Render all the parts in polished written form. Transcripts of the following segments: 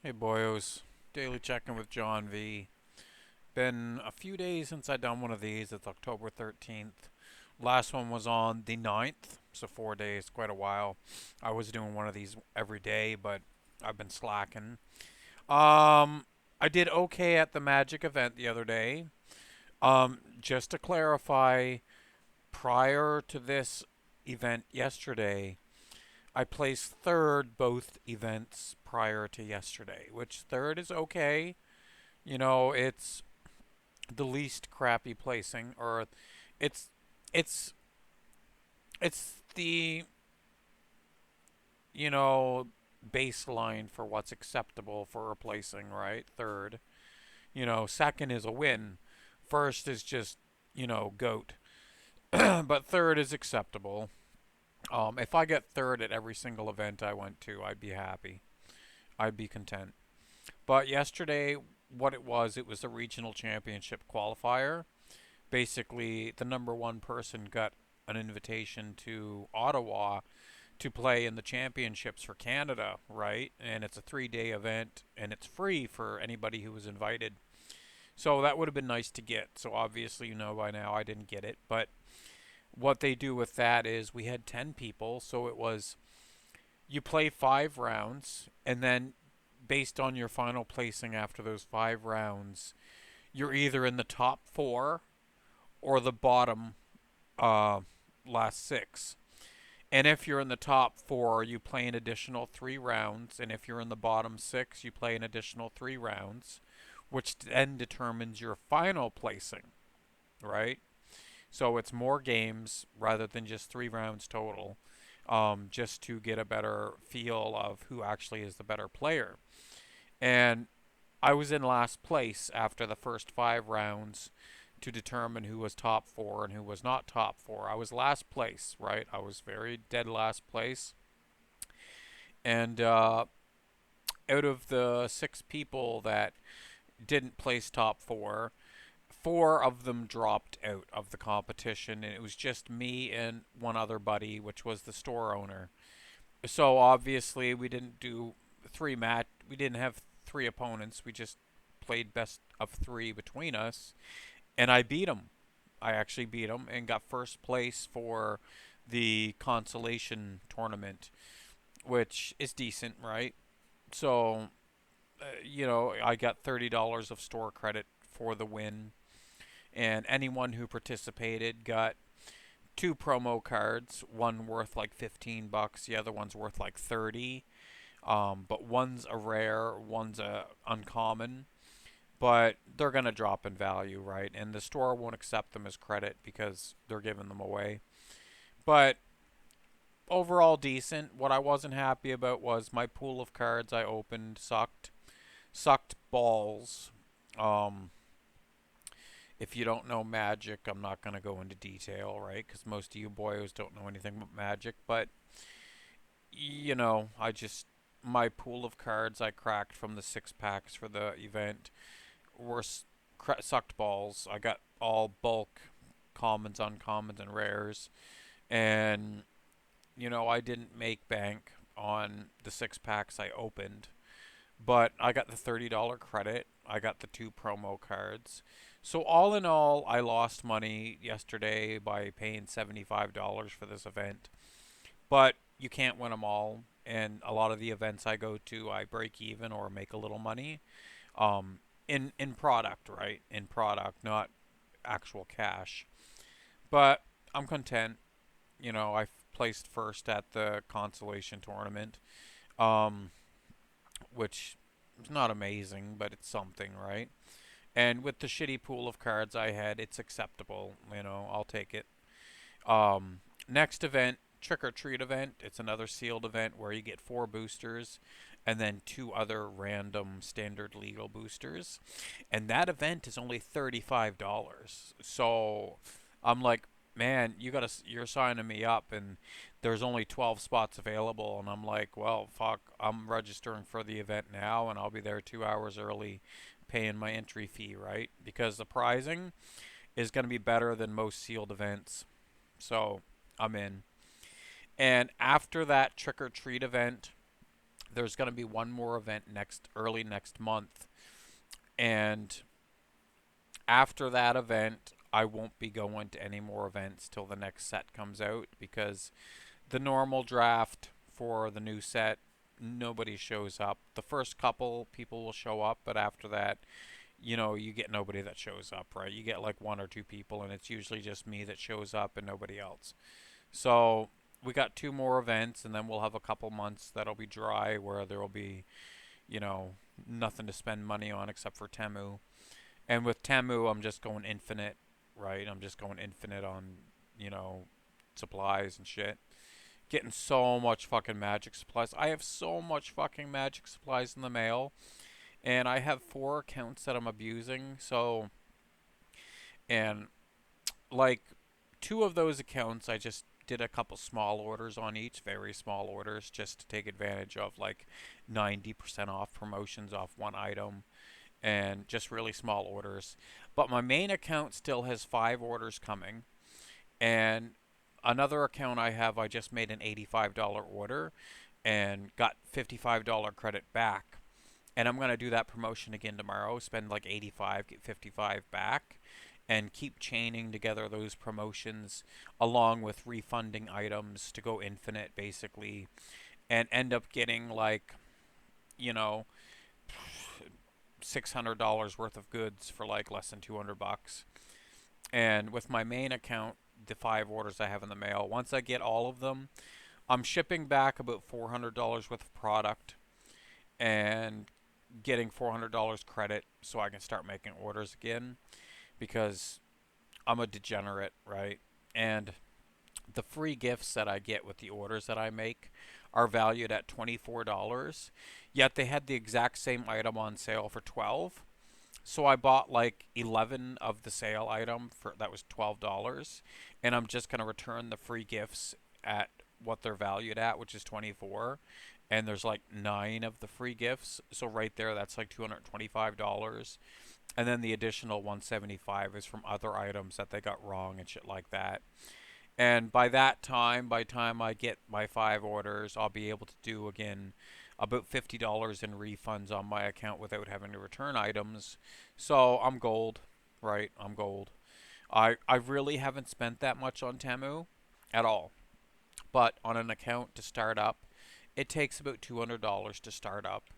Hey boyos, daily check-in with John V. Been a few days since I done one of these. It's October 13th. Last one was on the 9th, so 4 days, quite a while. I was doing one of these every day, but I've been slacking. I did okay at the Magic event the other day. Just to clarify, prior to this event yesterday, I placed third both events prior to yesterday, which third is okay. It's the least crappy placing, or it's it's it's the you know baseline for what's acceptable for a placing, right? Third, second is a win. First is just goat, but third is acceptable. If I get third at every single event I went to, I'd be happy. I'd be content. But yesterday, what it was a regional championship qualifier. Basically, the number one person got an invitation to Ottawa to play in the championships for Canada, right? And it's a 3 day event and it's free for anybody who was invited. So that would have been nice to get. So obviously, by now I didn't get it. But what they do with that is we had 10 people. So it was you play 5 rounds and then based on your final placing after those 5 rounds, you're either in the top four or the bottom uh, last six. And if you're in the top four, you play an additional 3 rounds. And if you're in the bottom six, you play an additional 3 rounds, which then determines your final placing, right? So it's more games rather than just 3 rounds total, just to get a better feel of who actually is the better player. And I was in last place after the first 5 rounds to determine who was top four and who was not top four. I was last place, right? I was very dead last place. And out of the 6 people that didn't place top four, 4 of them dropped out of the competition, and it was just me and one other buddy, which was the store owner. So obviously, we didn't do three match. We didn't have 3 opponents. We just played best of 3 between us, and I beat him. I actually beat him and got first place for the consolation tournament, which is decent, right? So, I got $30 of store credit for the win, and anyone who participated got 2 promo cards. One worth like $15, the other one's worth like 30. But one's a rare, one's a uncommon, but they're gonna drop in value, right? And the store won't accept them as credit because they're giving them away. But overall decent. What I wasn't happy about was my pool of cards I opened sucked balls. Um, if you don't know Magic, I'm not gonna go into detail, right? Because most of you boyos don't know anything about Magic. But I just my pool of cards I cracked from the 6 packs for the event were sucked balls. I got all bulk commons, uncommons, and rares, and I didn't make bank on the 6 packs I opened, but I got the $30 credit. I got the 2 promo cards. So all in all, I lost money yesterday by paying $75 for this event. But you can't win them all, and a lot of the events I go to, I break even or make a little money. In product, right? In product, not actual cash. But I'm content. I placed first at the consolation tournament, um, which is not amazing, but it's something, right? And with the shitty pool of cards I had, it's acceptable. I'll take it. Next event, Trick or Treat event. It's another sealed event where you get 4 boosters and then 2 other random standard legal boosters. And that event is only $35. So I'm like, man, you're signing me up and there's only 12 spots available and I'm like, well, fuck, I'm registering for the event now and I'll be there 2 hours early paying my entry fee, right? Because the pricing is going to be better than most sealed events. So I'm in. And after that Trick or Treat event, There's going to be one more event early next month, and after that event, I won't be going to any more events till the next set comes out because the normal draft for the new set, nobody shows up. The first couple people will show up, but after that, you get nobody that shows up, right? You get like one or two people, and it's usually just me that shows up and nobody else. So we got two more events, and then we'll have a couple months that'll be dry where there will be, you know, nothing to spend money on except for Temu. And with Temu, I'm just going infinite, right? I'm just going infinite on, you know, supplies and shit. Getting so much fucking magic supplies. I have so much fucking magic supplies in the mail, and I have four accounts that I'm abusing. So, and like two of those accounts, I just did a couple small orders on each, very small orders, just to take advantage of like 90% off promotions off one item and just really small orders. But my main account still has five orders coming, and another account I have, I just made an $85 order and got $55 credit back. And I'm going to do that promotion again tomorrow, spend like 85, get 55 back, and keep chaining together those promotions along with refunding items to go infinite basically, and end up getting like, you know, $600 worth of goods for like less than 200 bucks. And with my main account, the five orders I have in the mail, once I get all of them, I'm shipping back about $400 worth of product and getting $400 credit so I can start making orders again because I'm a degenerate, right? And the free gifts that I get with the orders that I make are valued at $24, yet they had the exact same item on sale for 12. So I bought like 11 of the sale item for that was $12, and I'm just going to return the free gifts at what they're valued at, which is 24. And there's like 9 of the free gifts. So right there that's like $225. And then the additional 175 is from other items that they got wrong and shit like that. And by time I get my five orders, I'll be able to do again about $50 in refunds on my account without having to return items. So I'm gold, right? I'm gold. I really haven't spent that much on Temu at all. But on an account to start up, it takes about $200 to start up.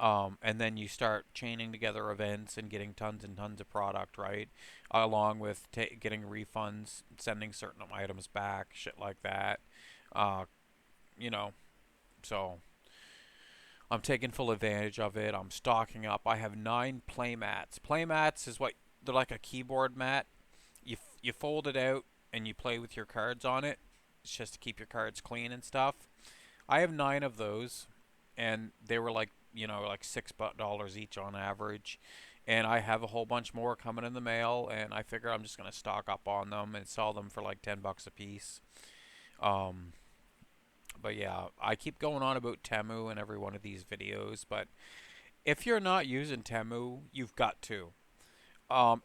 And then you start chaining together events and getting tons and tons of product, right? Along with getting refunds, sending certain items back, shit like that. Uh, you know, so I'm taking full advantage of it. I'm stocking up. I have 9 playmats. Playmats is what they're like a keyboard mat. You fold it out and you play with your cards on it. It's just to keep your cards clean and stuff. I have 9 of those, and they were like like $6 each on average. And I have a whole bunch more coming in the mail, and I figure I'm just gonna stock up on them and sell them for like $10 a piece. Um, but yeah, I keep going on about Temu in every one of these videos, but if you're not using Temu, you've got to.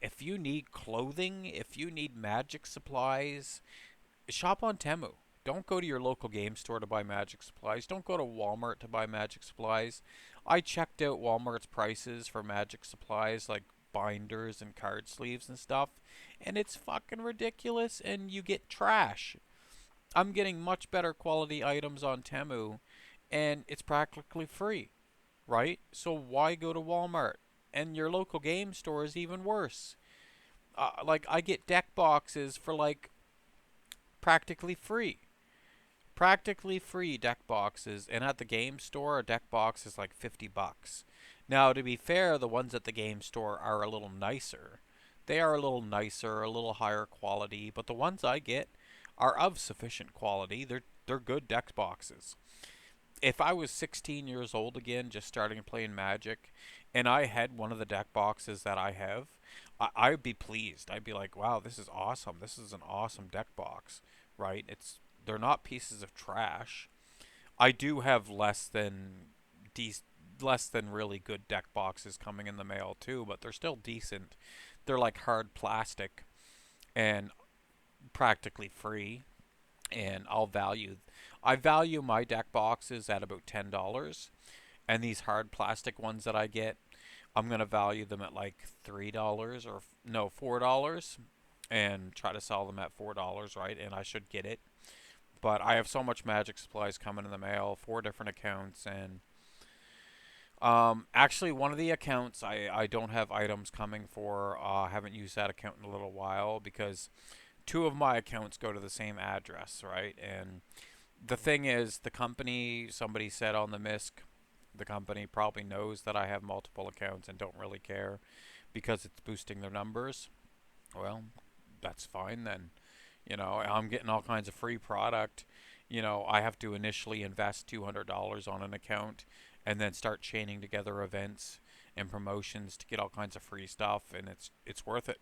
If you need clothing, if you need magic supplies, shop on Temu. Don't go to your local game store to buy magic supplies. Don't go to Walmart to buy magic supplies. I checked out Walmart's prices for magic supplies like binders and card sleeves and stuff, and it's fucking ridiculous, and you get trash. I'm getting much better quality items on Temu, and it's practically free, right? So why go to Walmart? And your local game store is even worse. Like I get deck boxes for like practically free. Practically free deck boxes, and at the game store a deck box is like $50. Now to be fair, the ones at the game store are a little nicer. They are a little nicer, a little higher quality, but the ones I get are of sufficient quality. They're good deck boxes. If I was 16 years old again, just starting playing Magic, and I had one of the deck boxes that I have, I'd be pleased. I'd be like, wow, this is awesome. This is an awesome deck box, right? They're not pieces of trash. I do have de- less than really good deck boxes coming in the mail too, but they're still decent. They're like hard plastic and practically free, and I value my deck boxes at about $10, and these hard plastic ones that I get, I'm gonna value them at like $3 or no $4, and try to sell them at $4, right? And I should get it. But I have so much Magic supplies coming in the mail, 4 different accounts, and actually, one of the accounts I don't have items coming for. I haven't used that account in a little while because two of my accounts go to the same address, right? And the thing is, the company, somebody said on the MISC, the company probably knows that I have multiple accounts and don't really care because it's boosting their numbers. Well, that's fine then. I'm getting all kinds of free product. I have to initially invest $200 on an account and then start chaining together events and promotions to get all kinds of free stuff, and it's worth it,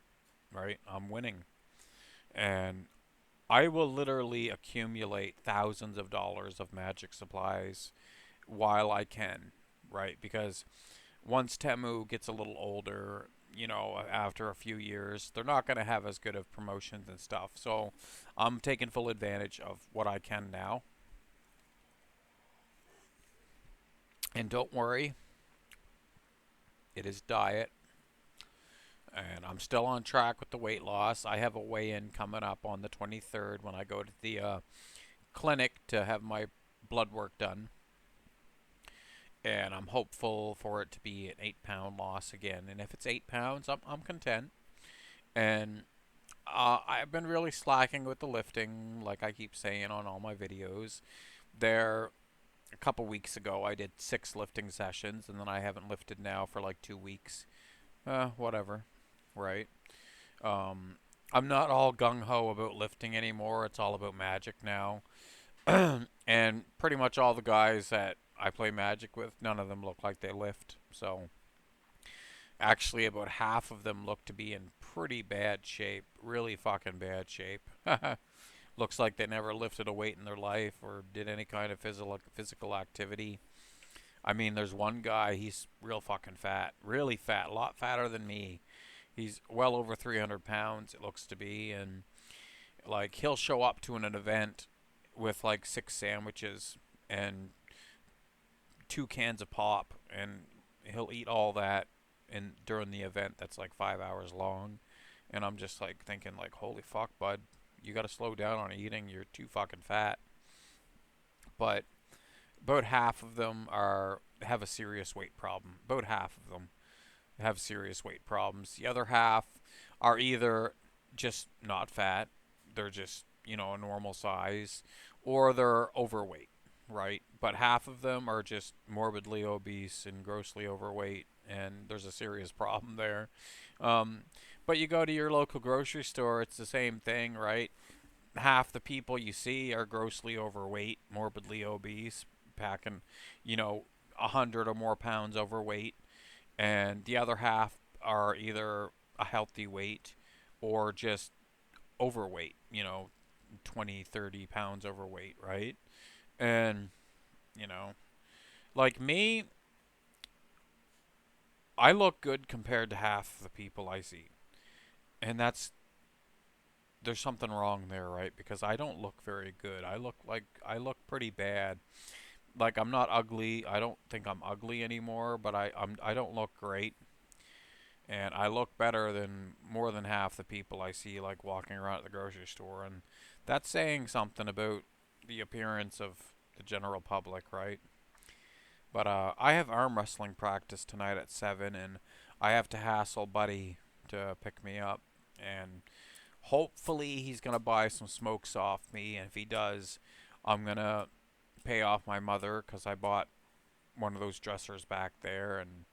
right? I'm winning. And I will literally accumulate thousands of dollars of Magic supplies while I can, right? Because once Temu gets a little older, after a few years, they're not going to have as good of promotions and stuff. So I'm taking full advantage of what I can now. And don't worry, it is diet. And I'm still on track with the weight loss. I have a weigh in coming up on the 23rd when I go to the clinic to have my blood work done. And I'm hopeful for it to be an 8 pound loss again. And if it's 8 pounds, I'm content. And I've been really slacking with the lifting, like I keep saying on all my videos. There, a couple weeks ago, I did 6 lifting sessions, and then I haven't lifted now for like 2 weeks. Whatever, right? Um, I'm not all gung ho about lifting anymore. It's all about Magic now. And pretty much all the guys that I play Magic with, none of them look like they lift. So actually, about half of them look to be in pretty bad shape, really fucking bad shape. Looks like they never lifted a weight in their life or did any kind of physical activity. I mean, there's one guy, he's real fucking fat, really fat, a lot fatter than me. He's well over 300 pounds, it looks to be, and like he'll show up to an event with like 6 sandwiches and 2 cans of pop, and he'll eat all that in during the event that's like 5 hours long. And I'm just like thinking like, holy fuck, bud, you got to slow down on eating. You're too fucking fat. But about half of them are have a serious weight problem. About half of them have serious weight problems. The other half are either just not fat, they're just, a normal size, or they're overweight, right? But half of them are just morbidly obese and grossly overweight, and there's a serious problem there. Um, but you go to your local grocery store, it's the same thing, right? Half the people you see are grossly overweight, morbidly obese, packing, you know, 100 or more pounds overweight, and the other half are either a healthy weight or just overweight, 20, 30 pounds overweight, right? And, you know, like me, I look good compared to half the people I see. And there's something wrong there, right? Because I don't look very good. I look pretty bad. Like I'm not ugly. I don't think I'm ugly anymore, but I don't look great. And I look better than more than half the people I see like walking around at the grocery store, and that's saying something about the appearance of the general public, right? But I have arm wrestling practice tonight at 7, and I have to hassle Buddy to pick me up, and hopefully he's gonna buy some smokes off me, and if he does, I'm gonna pay off my mother because I bought one of those dressers back there, and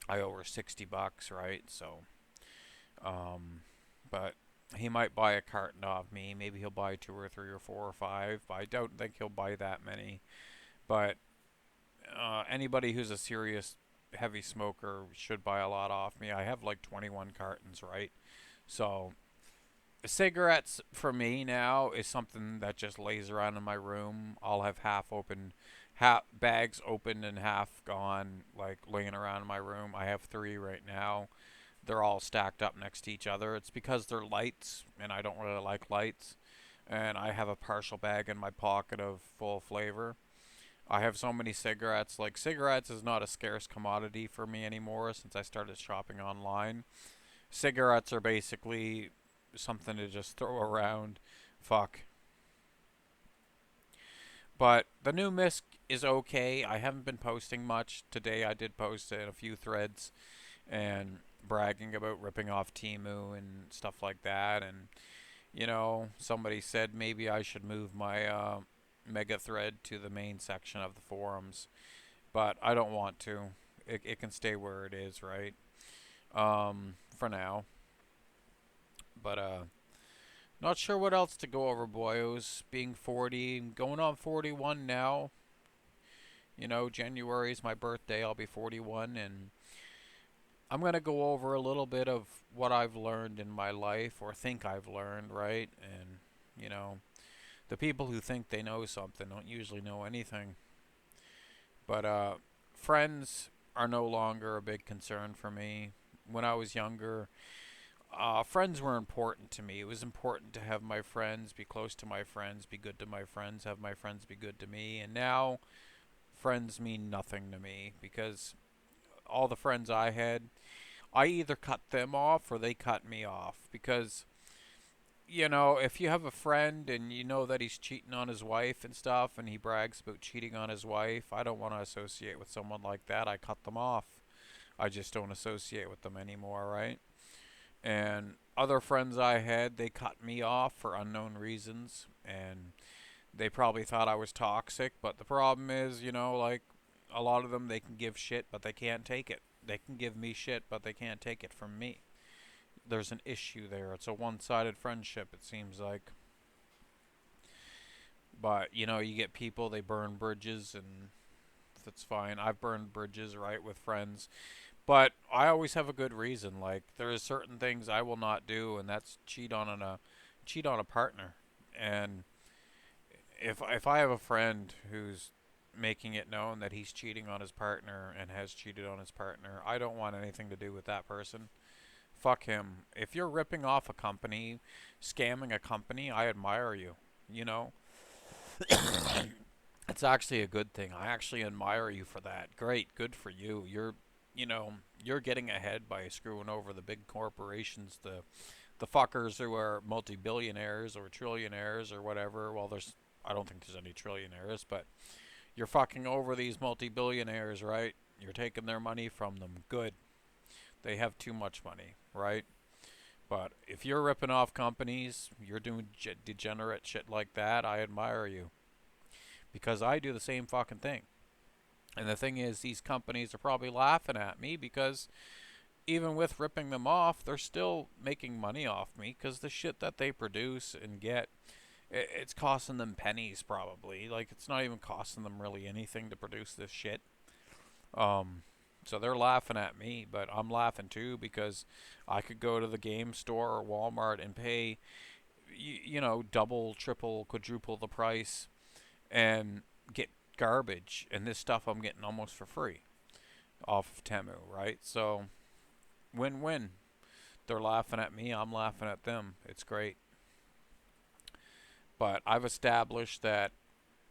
I owe her $60, right? So, um, but he might buy a carton off me. Maybe he'll buy 2 or 3 or 4 or 5. But I don't think he'll buy that many. But anybody who's a serious heavy smoker should buy a lot off me. I have like 21 cartons, right? So cigarettes for me now is something that just lays around in my room. I'll have half open, half bags open and half gone, like laying around in my room. I have 3 right now. They're all stacked up next to each other. It's because they're lights, and I don't really like lights. and I have a partial bag in my pocket of full flavor. I have so many cigarettes. Like, cigarettes is not a scarce commodity for me anymore since I started shopping online. Cigarettes are basically something to just throw around. Fuck. But the new Misk is okay. I haven't been posting much. Today I did post in a few threads and bragging about ripping off Timu and stuff like that. And, somebody said maybe I should move my mega thread to the main section of the forums. But I don't want to. It can stay where it is, right? For now. But, not sure what else to go over, boyos. Being 40, going on 41 now. January is my birthday. I'll be 41, and I'm going to go over a little bit of what I've learned in my life, or think I've learned, right? And, the people who think they know something don't usually know anything. But, friends are no longer a big concern for me. When I was younger, friends were important to me. It was important to have my friends, be close to my friends, be good to my friends, have my friends be good to me. And now, friends mean nothing to me because all the friends I had, I either cut them off or they cut me off. Because, if you have a friend and you know that he's cheating on his wife and stuff and he brags about cheating on his wife, I don't want to associate with someone like that. I cut them off. I just don't associate with them anymore, right? And other friends I had, they cut me off for unknown reasons, and they probably thought I was toxic, but the problem is, like a lot of them, they can give shit, but they can't take it. They can give me shit, but they can't take it from me. There's an issue there. It's a one-sided friendship, it seems like. But, you get people, they burn bridges, and that's fine. I've burned bridges, right, with friends. But I always have a good reason. Like, there are certain things I will not do, and that's cheat on a partner. And if I have a friend who's making it known that he's cheating on his partner and has cheated on his partner, I don't want anything to do with that person. Fuck him. If you're ripping off a company, scamming a company, I admire you. You know, it's actually a good thing. I actually admire you for that. Great, good for you. You're getting ahead by screwing over the big corporations, the fuckers who are multi-billionaires or trillionaires or whatever. Well, I don't think there's any trillionaires, but you're fucking over these multi-billionaires, right? You're taking their money from them. Good. They have too much money, right? But if you're ripping off companies, you're doing degenerate shit like that, I admire you. Because I do the same fucking thing. And the thing is, these companies are probably laughing at me because even with ripping them off, they're still making money off me because the shit that they produce and get, it's costing them pennies probably. Like, it's not even costing them really anything to produce this shit. Um, so they're laughing at me, but I'm laughing too because I could go to the game store or Walmart and pay, double, triple, quadruple the price and get garbage. And this stuff I'm getting almost for free off of Temu, right? So win-win. They're laughing at me, I'm laughing at them. It's great. But I've established that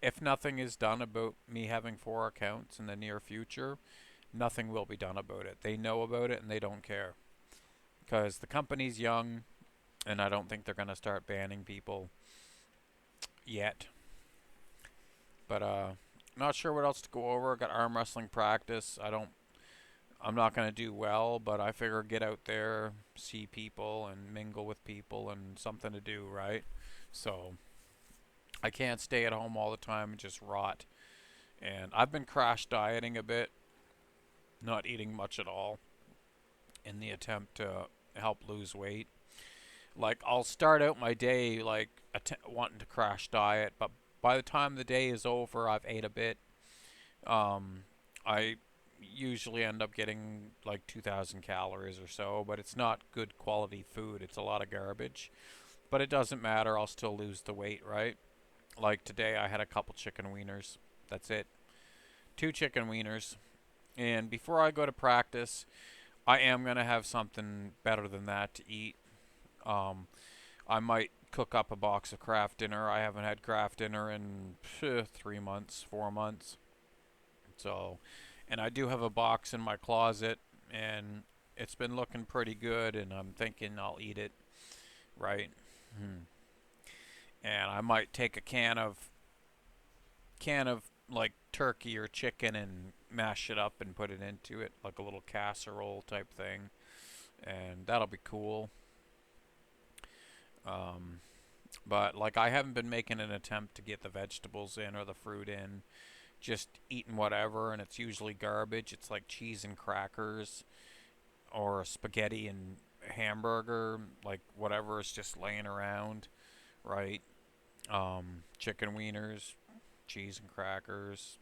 if nothing is done about me having 4 accounts in the near future, nothing will be done about it. They know about it and they don't care. Because the company's young, and I don't think they're going to start banning people yet. But not sure what else to go over. Got arm wrestling practice. I'm not going to do well, but I figure get out there, see people and mingle with people and something to do, right? So I can't stay at home all the time and just rot. And I've been crash dieting a bit, not eating much at all in the attempt to help lose weight. Like, I'll start out my day like wanting to crash diet, but by the time the day is over, I've ate a bit. I usually end up getting like 2,000 calories or so, but it's not good quality food. It's a lot of garbage. But it doesn't matter. I'll still lose the weight, right? Like today, I had a couple chicken wieners. That's it. 2 chicken wieners. And before I go to practice, I am going to have something better than that to eat. Um, I might cook up a box of Kraft Dinner. I haven't had Kraft Dinner in 3 months, 4 months. So, and I do have a box in my closet, and it's been looking pretty good, and I'm thinking I'll eat it, right? Hmm. And I might take a can of like turkey or chicken and mash it up and put it into it like a little casserole type thing, and that'll be cool. Um, but like I haven't been making an attempt to get the vegetables in or the fruit in, just eating whatever, and it's usually garbage. It's like cheese and crackers or spaghetti and hamburger, like whatever is just laying around, right? Chicken wieners, cheese and crackers,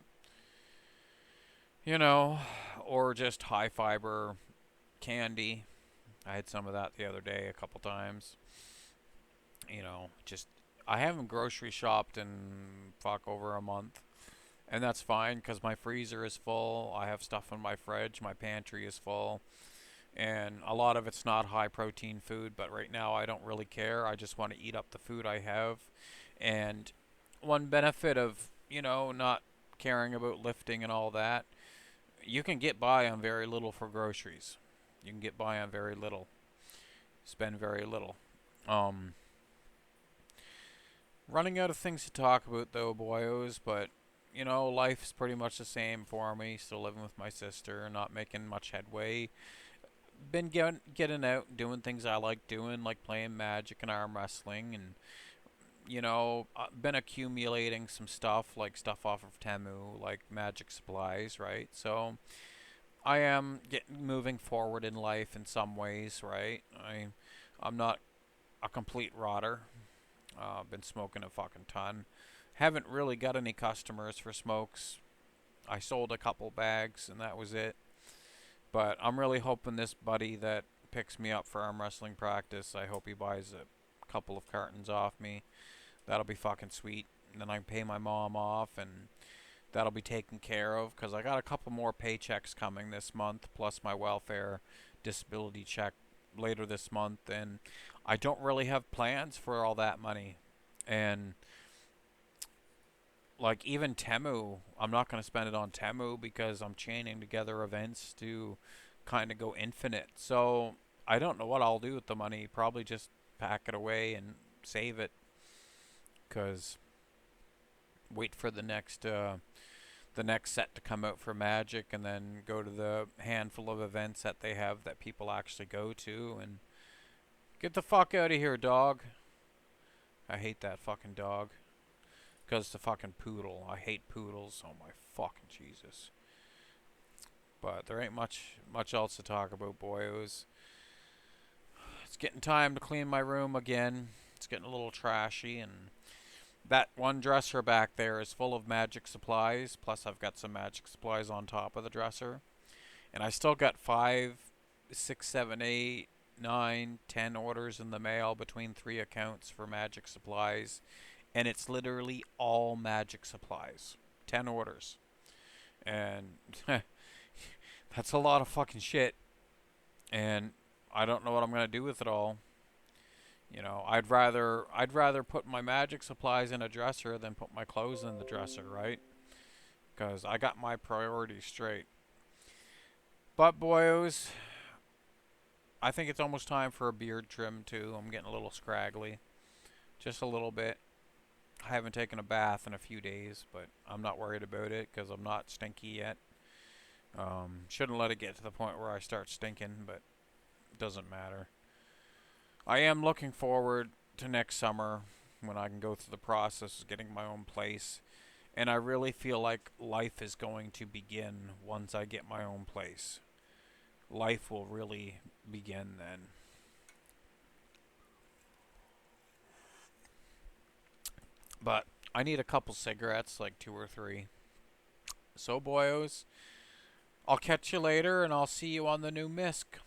you know, or just high fiber candy. I had some of that the other day a couple times. Just I haven't grocery shopped in fuck over a month. And that's fine because my freezer is full. I have stuff in my fridge. My pantry is full. And a lot of it's not high protein food, but right now I don't really care. I just want to eat up the food I have. And one benefit of, not caring about lifting and all that, you can get by on very little for groceries. You can get by on very little, spend very little. Um, Running out of things to talk about though, boyos, but life's pretty much the same for me. Still living with my sister, not making much headway. Been getting out, doing things I like doing, like playing Magic and arm wrestling, and been accumulating some stuff, like stuff off of Temu, like Magic supplies, right? So I am getting moving forward in life in some ways, right? I'm not a complete rotter. Been smoking a fucking ton. Haven't really got any customers for smokes. I sold a couple bags and that was it. But I'm really hoping this buddy that picks me up for arm wrestling practice, I hope he buys a couple of cartons off me. That'll be fucking sweet. And then I can pay my mom off, and that'll be taken care of because I got a couple more paychecks coming this month, plus my welfare disability check later this month. And I don't really have plans for all that money. And like even Temu, I'm not going to spend it on Temu because I'm chaining together events to kind of go infinite. So I don't know what I'll do with the money. Probably just pack it away and save it because wait for the next set to come out for Magic, and then go to the handful of events that they have that people actually go to. And get the fuck out of here, dog. I hate that fucking dog. Because the fucking poodle. I hate poodles. Oh my fucking Jesus. But there ain't much else to talk about, boyos. It's getting time to clean my room again. It's getting a little trashy, and that one dresser back there is full of Magic supplies. Plus, I've got some Magic supplies on top of the dresser. And I still got 5, 6, 7, 8, 9, 10 orders in the mail between 3 accounts for Magic supplies. And it's literally all Magic supplies. 10 orders. And that's a lot of fucking shit. And I don't know what I'm going to do with it all. I'd rather put my Magic supplies in a dresser than put my clothes in the dresser, right? Because I got my priorities straight. But boyos, I think it's almost time for a beard trim too. I'm getting a little scraggly. Just a little bit. I haven't taken a bath in a few days, but I'm not worried about it because I'm not stinky yet. Shouldn't let it get to the point where I start stinking, but it doesn't matter. I am looking forward to next summer when I can go through the process of getting my own place. And I really feel like life is going to begin once I get my own place. Life will really begin then. But I need a couple cigarettes, like 2 or 3. So, boyos, I'll catch you later and I'll see you on the new MISC.